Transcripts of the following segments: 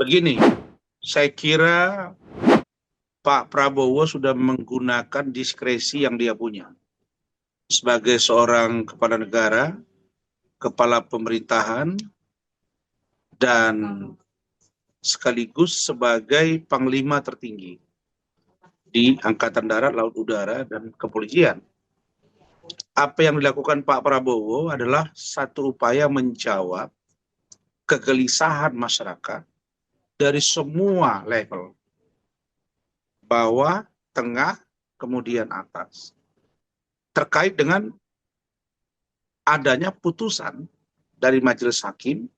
Begini, saya kira Pak Prabowo sudah menggunakan diskresi yang dia punya sebagai seorang kepala negara, kepala pemerintahan, dan sekaligus sebagai panglima tertinggi di Angkatan Darat, Laut Udara, dan Kepolisian. Apa yang dilakukan Pak Prabowo adalah satu upaya menjawab kegelisahan masyarakat dari semua level, bawah, tengah, kemudian atas, terkait dengan adanya putusan dari majelis hakim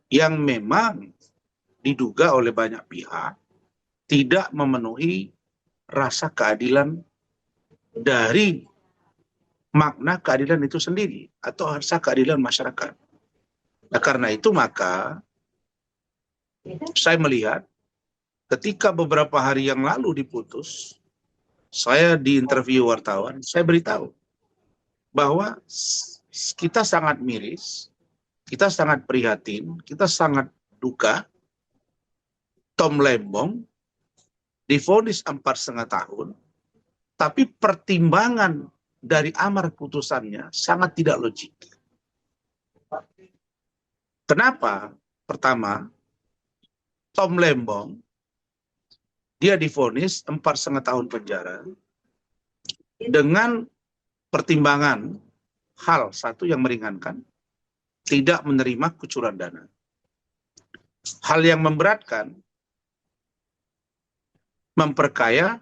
yang memang diduga oleh banyak pihak tidak memenuhi rasa keadilan dari makna keadilan itu sendiri atau rasa keadilan masyarakat. Nah, karena itu maka saya melihat ketika beberapa hari yang lalu diputus, saya di interview wartawan, saya beritahu bahwa kita sangat miris, kita sangat prihatin, kita sangat duka. Tom Lembong divonis 4,5 tahun, tapi pertimbangan dari amar putusannya sangat tidak logik. Kenapa? Pertama, Tom Lembong dia divonis 4,5 tahun penjara dengan pertimbangan hal satu yang meringankan, tidak menerima kucuran dana. Hal yang memberatkan, memperkaya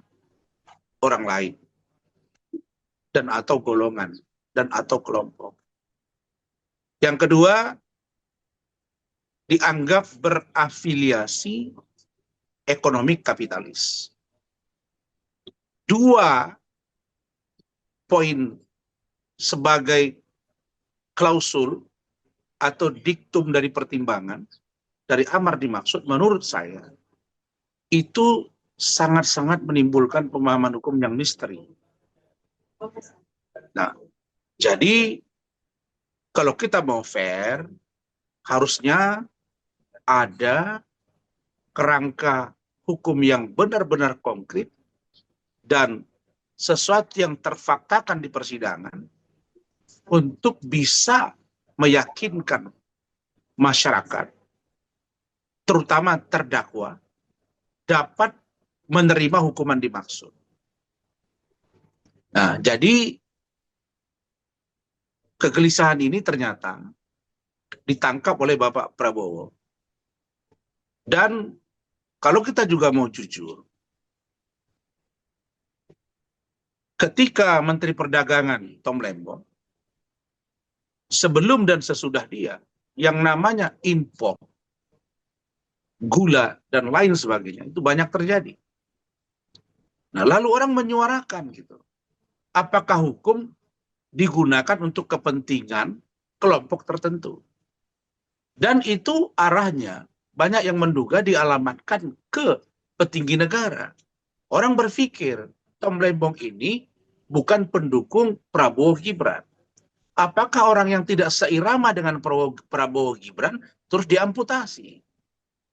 orang lain dan atau golongan dan atau kelompok. Yang kedua, dianggap berafiliasi ekonomi kapitalis. Dua poin sebagai klausul atau diktum dari pertimbangan dari amar dimaksud menurut saya itu sangat-sangat menimbulkan pemahaman hukum yang misteri. Nah, jadi kalau kita mau fair, harusnya ada kerangka hukum yang benar-benar konkret dan sesuatu yang terfaktakan di persidangan untuk bisa meyakinkan masyarakat, terutama terdakwa, dapat menerima hukuman dimaksud. Nah, jadi kegelisahan ini ternyata ditangkap oleh Bapak Prabowo. Dan kalau kita juga mau jujur, ketika Menteri Perdagangan Tom Lembong, sebelum dan sesudah dia, yang namanya impor gula dan lain sebagainya, itu banyak terjadi. Nah, lalu orang menyuarakan gitu, apakah hukum digunakan untuk kepentingan kelompok tertentu? Dan itu arahnya banyak yang menduga dialamatkan ke petinggi negara. Orang berpikir Tom Lembong ini bukan pendukung Prabowo Gibran. Apakah orang yang tidak seirama dengan Prabowo Gibran terus diamputasi?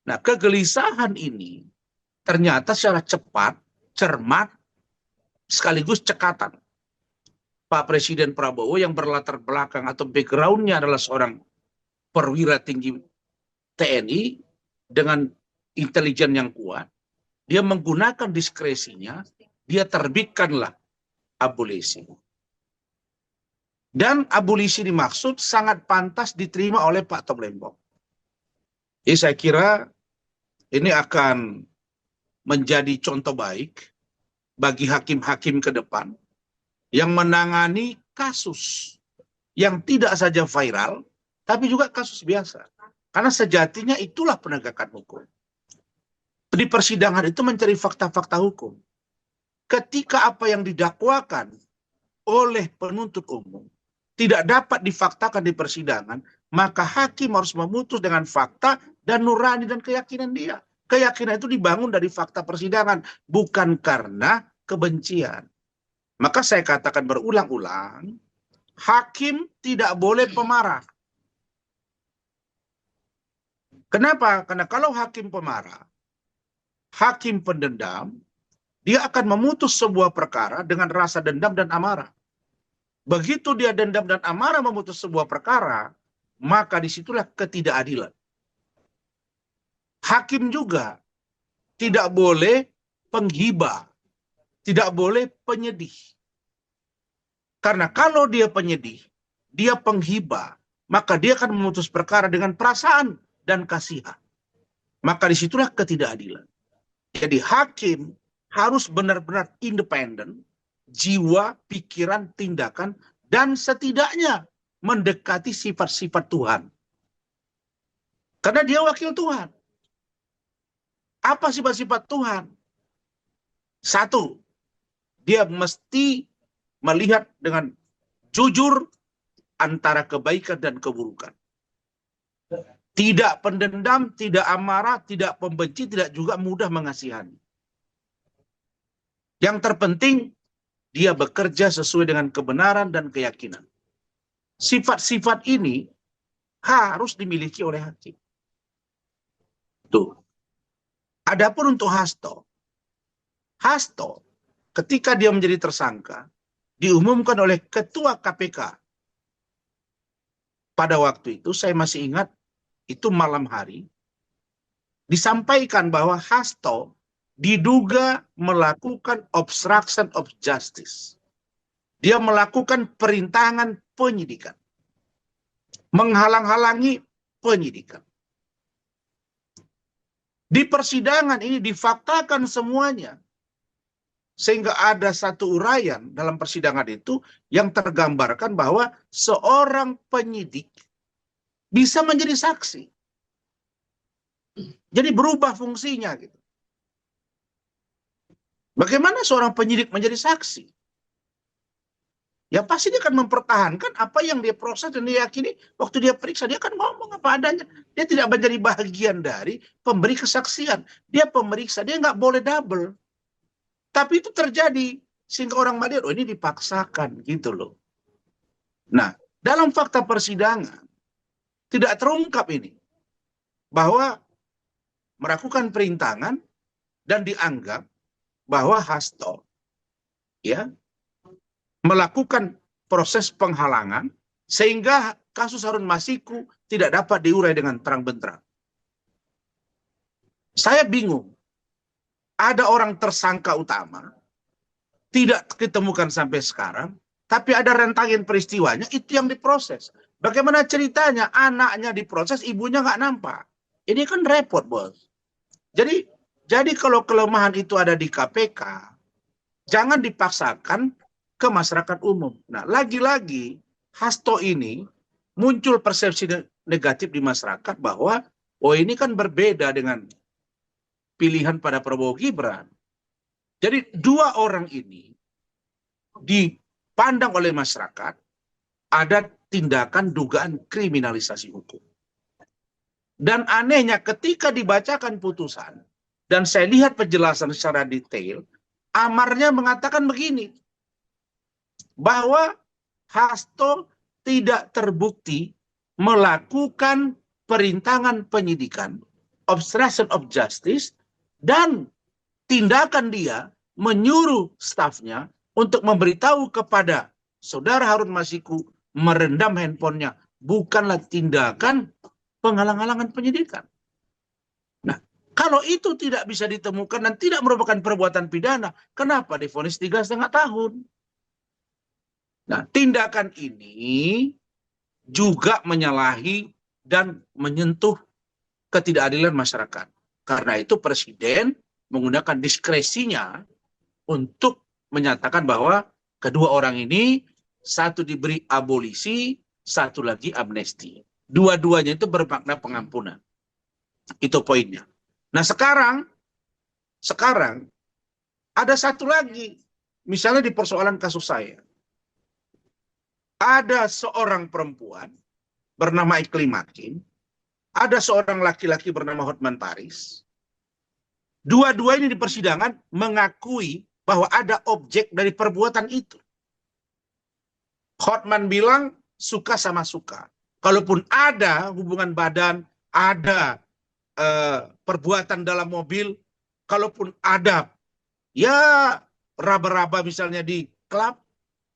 Nah, kegelisahan ini ternyata secara cepat, cermat, sekaligus cekatan. Pak Presiden Prabowo yang berlatar belakang atau background-nya adalah seorang perwira tinggi TNI dengan intelijen yang kuat, dia menggunakan diskresinya, dia terbitkanlah abolisi. Dan abolisi dimaksud sangat pantas diterima oleh Pak Tom Lembong. Jadi saya kira ini akan menjadi contoh baik bagi hakim-hakim ke depan yang menangani kasus yang tidak saja viral, tapi juga kasus biasa. Karena sejatinya itulah penegakan hukum. Di persidangan itu mencari fakta-fakta hukum. Ketika apa yang didakwakan oleh penuntut umum tidak dapat difaktakan di persidangan, maka hakim harus memutus dengan fakta dan nurani dan keyakinan dia. Keyakinan itu dibangun dari fakta persidangan, bukan karena kebencian. Maka saya katakan berulang-ulang, hakim tidak boleh pemarah. Kenapa? Karena kalau hakim pemarah, hakim pendendam, dia akan memutus sebuah perkara dengan rasa dendam dan amarah. Begitu dia dendam dan amarah memutus sebuah perkara, maka disitulah ketidakadilan. Hakim juga tidak boleh penghibah, tidak boleh penyedih. Karena kalau dia penyedih, dia penghibah, maka dia akan memutus perkara dengan perasaan dan kasihan. Maka disitulah ketidakadilan. Jadi hakim harus benar-benar independen, jiwa, pikiran, tindakan, dan setidaknya mendekati sifat-sifat Tuhan. Karena dia wakil Tuhan. Apa sifat-sifat Tuhan? Satu, dia mesti melihat dengan jujur antara kebaikan dan keburukan. Tidak pendendam, tidak amarah, tidak pembenci, tidak juga mudah mengasihani. Yang terpenting, dia bekerja sesuai dengan kebenaran dan keyakinan. Sifat-sifat ini harus dimiliki oleh hakim. Tuh. Adapun untuk Hasto, ketika dia menjadi tersangka, diumumkan oleh Ketua KPK. Pada waktu itu, saya masih ingat, itu malam hari, disampaikan bahwa Hasto diduga melakukan obstruction of justice. Dia melakukan perintangan penyidikan. Menghalang-halangi penyidikan. Di persidangan ini difaktakan semuanya. Sehingga ada satu uraian dalam persidangan itu yang tergambarkan bahwa seorang penyidik bisa menjadi saksi. Jadi berubah fungsinya gitu. Bagaimana seorang penyidik menjadi saksi? Ya pasti dia akan mempertahankan apa yang dia proses dan dia yakini waktu dia periksa. Dia akan ngomong apa adanya. Dia tidak menjadi bagian dari pemberi kesaksian. Dia pemeriksa, dia nggak boleh double. Tapi itu terjadi. Sehingga orang melihat, oh ini dipaksakan gitu loh. Nah, dalam fakta persidangan, tidak terungkap ini. Bahwa melakukan perintangan dan dianggap bahwa Hasto ya melakukan proses penghalangan sehingga kasus Harun Masiku tidak dapat diurai dengan terang-benderang. Saya bingung. Ada orang tersangka utama tidak ditemukan sampai sekarang, tapi ada rentangin peristiwanya itu yang diproses. Bagaimana ceritanya anaknya diproses, ibunya nggak nampak. Ini kan repot, bos. Jadi kalau kelemahan itu ada di KPK, jangan dipaksakan ke masyarakat umum. Nah, lagi-lagi Hasto ini muncul persepsi negatif di masyarakat bahwa oh ini kan berbeda dengan pilihan pada Prabowo Gibran. Jadi dua orang ini dipandang oleh masyarakat ada tindakan dugaan kriminalisasi hukum. Dan anehnya ketika dibacakan putusan dan saya lihat penjelasan secara detail, amarnya mengatakan begini, bahwa Hasto tidak terbukti melakukan perintangan penyidikan, obstruction of justice, dan tindakan dia menyuruh stafnya untuk memberitahu kepada saudara Harun Masiku merendam handphonenya, bukanlah tindakan penghalang-halangan penyidikan. Nah, kalau itu tidak bisa ditemukan dan tidak merupakan perbuatan pidana, kenapa divonis 3,5 tahun? Nah, tindakan ini juga menyalahi dan menyentuh ketidakadilan masyarakat. Karena itu Presiden menggunakan diskresinya untuk menyatakan bahwa kedua orang ini, satu diberi abolisi, satu lagi amnesti. Dua-duanya itu bermakna pengampunan. Itu poinnya. Nah sekarang ada satu lagi. Misalnya di persoalan kasus saya. Ada seorang perempuan bernama Iklim Hakim, ada seorang laki-laki bernama Hotman Paris. Dua-dua ini di persidangan mengakui bahwa ada objek dari perbuatan itu. Hotman bilang suka sama suka. Kalaupun ada hubungan badan, ada perbuatan dalam mobil, kalaupun ada ya raba-raba misalnya di klub,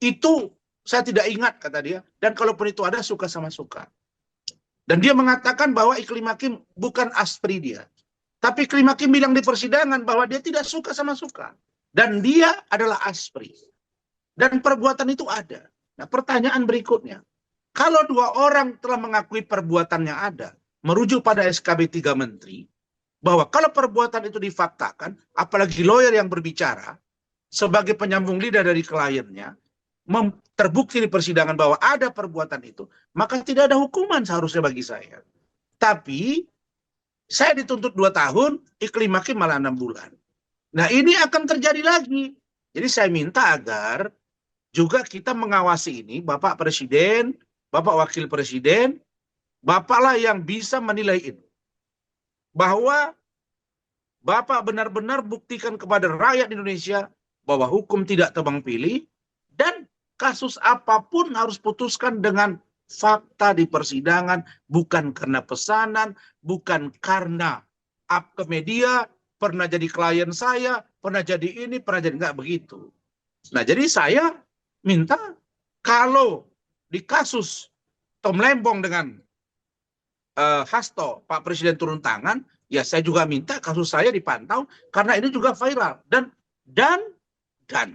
itu saya tidak ingat kata dia. Dan kalaupun itu ada, suka sama suka. Dan dia mengatakan bahwa iklim hakim bukan aspri dia. Tapi iklim hakim bilang di persidangan bahwa dia tidak suka sama suka. Dan dia adalah aspri. Dan perbuatan itu ada. Nah, pertanyaan berikutnya. Kalau dua orang telah mengakui perbuatannya ada, merujuk pada SKB 3 Menteri, bahwa kalau perbuatan itu difaktakan, apalagi lawyer yang berbicara, sebagai penyambung lidah dari kliennya, terbukti di persidangan bahwa ada perbuatan itu, maka tidak ada hukuman seharusnya bagi saya. Tapi saya dituntut 2 tahun, iklim hakim malah 6 bulan. Nah, ini akan terjadi lagi. Jadi saya minta agar juga kita mengawasi ini, Bapak Presiden, Bapak Wakil Presiden, Bapaklah yang bisa menilai ini. Bahwa Bapak benar-benar buktikan kepada rakyat Indonesia bahwa hukum tidak tebang pilih, dan kasus apapun harus putuskan dengan fakta di persidangan, bukan karena pesanan, bukan karena up ke media, pernah jadi klien saya, pernah jadi ini, pernah jadi enggak begitu. Nah, jadi saya minta kalau di kasus Tom Lembong dengan Hasto, Pak Presiden turun tangan, ya saya juga minta kasus saya dipantau karena ini juga viral dan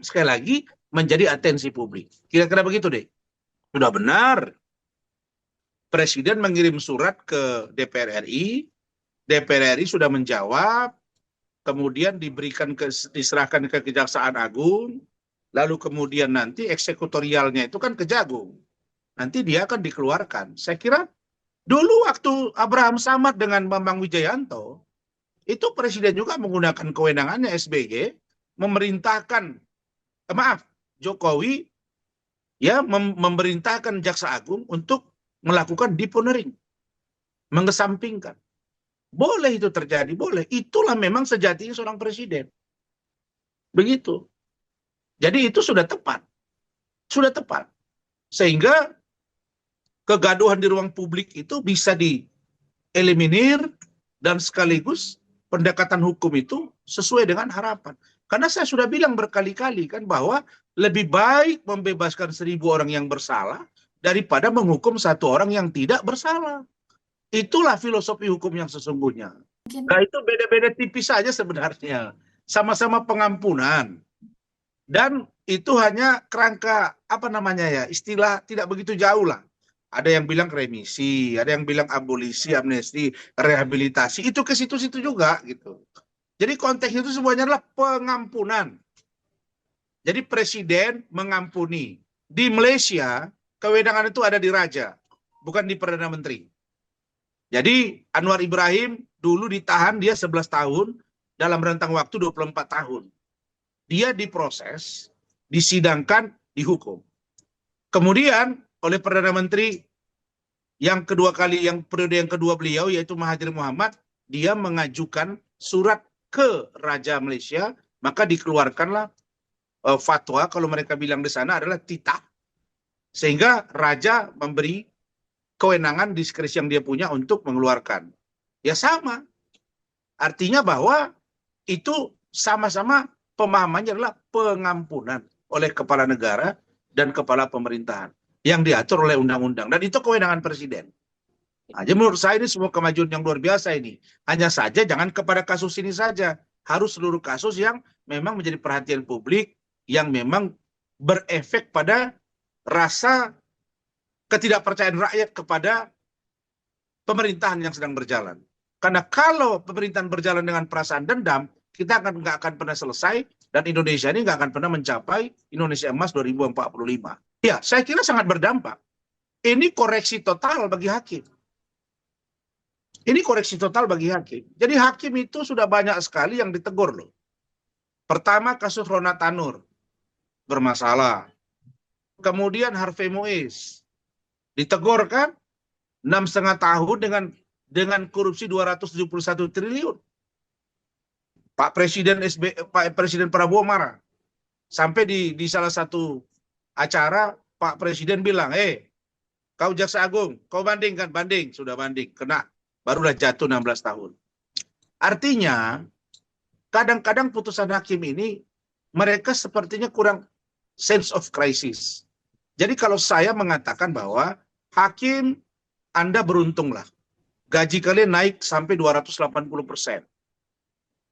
sekali lagi menjadi atensi publik. Kira-kira begitu deh. Sudah benar Presiden mengirim surat ke DPR RI, DPR RI sudah menjawab, kemudian diserahkan ke Kejaksaan Agung, lalu kemudian nanti eksekutorialnya itu kan Kejagung. Nanti dia akan dikeluarkan. Saya kira dulu waktu Abraham Samad dengan Bambang Wijayanto, itu Presiden juga menggunakan kewenangannya SBY, memerintahkan, Jokowi ya memerintahkan Jaksa Agung untuk melakukan deponering, mengesampingkan. Boleh itu terjadi, boleh. Itulah memang sejatinya seorang presiden. Begitu. Jadi itu sudah tepat. Sudah tepat. Sehingga kegaduhan di ruang publik itu bisa dieliminir dan sekaligus pendekatan hukum itu sesuai dengan harapan. Karena saya sudah bilang berkali-kali kan bahwa lebih baik membebaskan 1.000 orang yang bersalah daripada menghukum 1 orang yang tidak bersalah. Itulah filosofi hukum yang sesungguhnya. Nah, itu beda-beda tipis saja sebenarnya. Sama-sama pengampunan. Dan itu hanya kerangka, istilah tidak begitu jauh lah. Ada yang bilang remisi, ada yang bilang abolisi, amnesti, rehabilitasi. Itu ke situ-situ juga gitu. Jadi konteks itu semuanya adalah pengampunan. Jadi presiden mengampuni. Di Malaysia, kewenangan itu ada di raja, bukan di Perdana Menteri. Jadi Anwar Ibrahim dulu ditahan, dia 11 tahun, dalam rentang waktu 24 tahun. Dia diproses, disidangkan, dihukum. Kemudian oleh Perdana Menteri yang kedua kali, yang periode yang kedua beliau, yaitu Mahathir Mohamad, dia mengajukan surat ke Raja Malaysia, maka dikeluarkanlah fatwa, kalau mereka bilang di sana adalah titah, sehingga Raja memberi kewenangan diskresi yang dia punya untuk mengeluarkan. Ya sama. Artinya bahwa itu sama-sama pemahamannya adalah pengampunan oleh kepala negara dan kepala pemerintahan yang diatur oleh undang-undang. Dan itu kewenangan presiden. Nah, jadi menurut saya ini semua kemajuan yang luar biasa ini. Hanya saja jangan kepada kasus ini saja. Harus seluruh kasus yang memang menjadi perhatian publik, yang memang berefek pada rasa ketidakpercayaan rakyat kepada pemerintahan yang sedang berjalan. Karena kalau pemerintahan berjalan dengan perasaan dendam, kita nggak akan pernah selesai, dan Indonesia ini nggak akan pernah mencapai Indonesia Emas 2045. Ya, saya kira sangat berdampak. Ini koreksi total bagi hakim. Ini koreksi total bagi hakim. Jadi hakim itu sudah banyak sekali yang ditegur loh. Pertama kasus Rona Tanur, bermasalah. Kemudian Harvey Mois, ditegur kan, 6,5 tahun dengan korupsi 271 triliun. Pak Presiden Prabowo marah. Sampai di salah satu acara Pak Presiden bilang, kau Jaksa Agung, kau bandingkan, banding, sudah banding, kena, barulah jatuh 16 tahun. Artinya, kadang-kadang putusan hakim ini, mereka sepertinya kurang sense of crisis. Jadi kalau saya mengatakan bahwa hakim, Anda beruntunglah. Gaji kalian naik sampai 280%.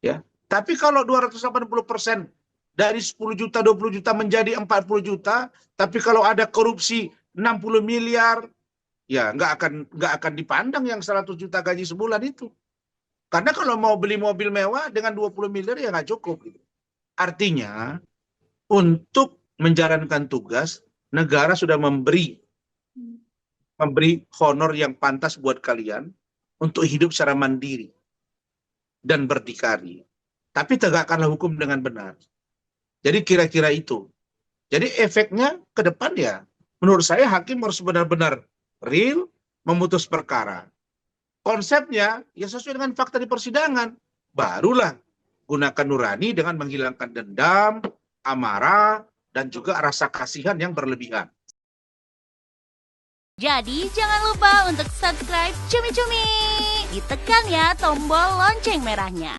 Ya. Tapi kalau 280% dari 10 juta, 20 juta menjadi 40 juta, tapi kalau ada korupsi 60 miliar, ya nggak akan dipandang yang 100 juta gaji sebulan itu. Karena kalau mau beli mobil mewah dengan 20 miliar ya nggak cukup. Artinya, untuk menjalankan tugas, negara sudah memberi honor yang pantas buat kalian untuk hidup secara mandiri dan berdikari. Tapi tegakkanlah hukum dengan benar. Jadi kira-kira itu. Jadi efeknya ke depan ya, menurut saya hakim harus benar-benar real memutus perkara. Konsepnya ya sesuai dengan fakta di persidangan. Barulah gunakan nurani dengan menghilangkan dendam, amarah, dan juga rasa kasihan yang berlebihan. Jadi jangan lupa untuk subscribe Cumi Cumi. Ditekan ya tombol lonceng merahnya.